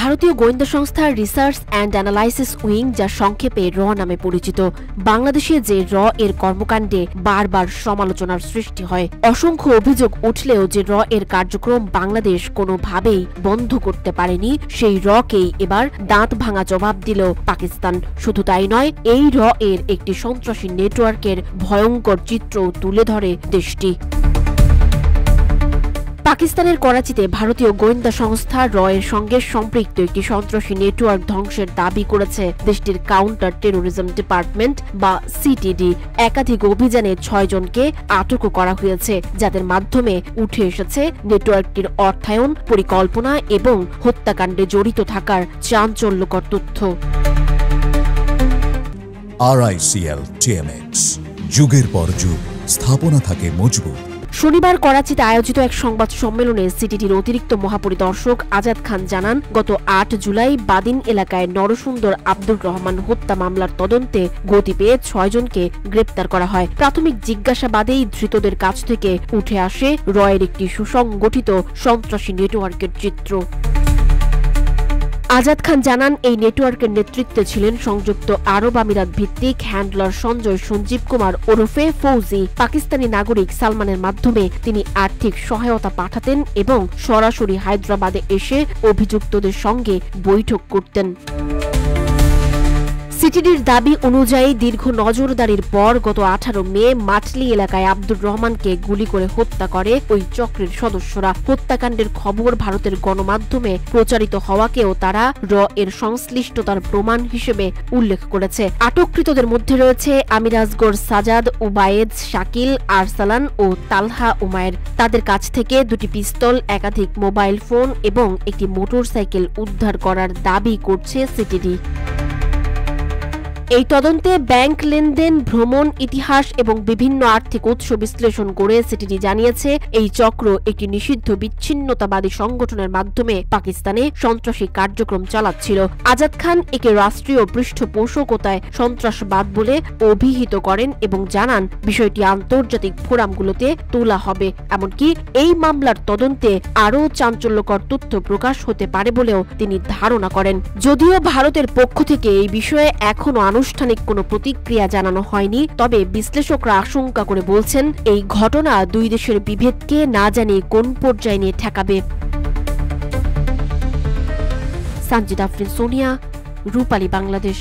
ভারতীয় গোয়েন্দা সংস্থা রিসার্চ অ্যান্ড অ্যানালাইসিস উইং, যা সংক্ষেপে র নামে পরিচিত, বাংলাদেশে যে র এর কর্মকাণ্ডে বারবার সমালোচনার সৃষ্টি হয়। অসংখ্য অভিযোগ উঠলেও যে র এর কার্যক্রম বাংলাদেশ কোনোভাবেই বন্ধ করতে পারেনি, সেই রকেই এবার দাঁত ভাঙা জবাব দিল পাকিস্তান। শুধু তাই নয়, এই র এর একটি সন্ত্রাসী নেটওয়ার্কের ভয়ঙ্কর চিত্র তুলে ধরে দেশটি। পাকিস্তানের করাচিতে ভারতীয় গোয়েন্দা সংস্থা র এর সঙ্গে সম্পৃক্ত একটি সন্ত্রাসী নেটওয়ার্ক ধ্বংসের দাবি করেছে দেশটির কাউন্টার টেরোরিজম ডিপার্টমেন্ট বা সিটিডি। একাধিক অভিযানে 6 জনকে আটকও করা হয়েছে, যাদের মাধ্যমে উঠে এসেছে নেটওয়ার্কটির অর্থায়ন, পরিকল্পনা এবং হত্যাকাণ্ডে জড়িত থাকার চাঞ্চল্যকর তথ্য। RICL TMX, যুগের পর যুগ স্থাপনা থাকে মজবুত। শনিবার করাচিতে আয়োজিত এক সংবাদ সম্মেলনে সিটিডির অতিরিক্ত মহাপরিদর্শক আজাদ খান জানান, গত 8 জুলাই বাদিন এলাকায় নরসুন্দর আব্দুর রহমান হত্যা মামলার তদন্তে গতি পেয়ে 6 জনকে গ্রেপ্তার করা হয়। প্রাথমিক জিজ্ঞাসাবাদেই ধৃতদের কাছ থেকে উঠে আসে র এর একটি সুসংগঠিত সন্ত্রাসী নেটওয়ার্কের চিত্র। আজাদ খান জানান, এই নেটওয়ার্কের নেতৃত্বে ছিলেন সংযুক্ত আরব আমিরাত ভিত্তিক হ্যান্ডলার সঞ্জয় সঞ্জীব কুমার ওরফে ফৌজি। পাকিস্তানি নাগরিক সালমানের মাধ্যমে তিনি আর্থিক সহায়তা পাঠাতেন এবং সরাসরি হায়দ্রাবাদে এসে অভিযুক্তদের সঙ্গে বৈঠক করতেন। সিটিডির দাবি অনুযায়ী দীর্ঘ নজরদারির পর গত 18 মে মাটলি এলাকায় আব্দুর রহমানকে গুলি করে হত্যা করে ওই চক্রের সদস্যরা। হত্যাকাণ্ডের খবর ভারতের গণমাধ্যমে প্রচারিত হওয়াকেও তারা র এর সংশ্লিষ্টতার প্রমাণ হিসেবে উল্লেখ করেছে। আটককৃতদের মধ্যে রয়েছে আমির আসগর সাজাদ, উবায়েদ, শাকিল, আরসালান ও তালহা উমায়ের। তাদের কাছ থেকে 2টি পিস্তল, একাধিক মোবাইল ফোন এবং একটি মোটরসাইকেল উদ্ধার করার দাবি করছে সিটিডি। এই তদন্তে ব্যাংক লেনদেন, ভ্রমণ ইতিহাস এবং বিভিন্ন আর্থিক উৎস বিশ্লেষণ করে সিটিডি জানিয়েছে, এই চক্র একটি নিষিদ্ধ বিচ্ছিন্নতাবাদী সংগঠনের মাধ্যমে পাকিস্তানে সন্ত্রাসী কার্যক্রম চালাচ্ছিল। আজাদ খান একে রাষ্ট্রীয় পৃষ্ঠপোষকতায় সন্ত্রাসবাদ বলে অভিহিত করেন এবং জানান, বিষয়টি আন্তর্জাতিক ফোরামগুলোতে তোলা হবে। এমনকি এই মামলার তদন্তে আরও চাঞ্চল্যকর তথ্য প্রকাশ হতে পারে বলেও তিনি ধারণা করেন। যদিও ভারতের পক্ষ থেকে এই বিষয়ে এখনো আনুষ্ঠানিক কোনো প্রতিক্রিয়া জানানো হয়নি, তবে বিশ্লেষকরা আশঙ্কা করে বলছেন, এই ঘটনা দুই দেশের বিভেদকে না জানিয়ে কোন পর্যায়ে নিয়ে ঠেকাবে। সানজিদা আফরিন, সোনিয়া, রূপালী, বাংলাদেশ।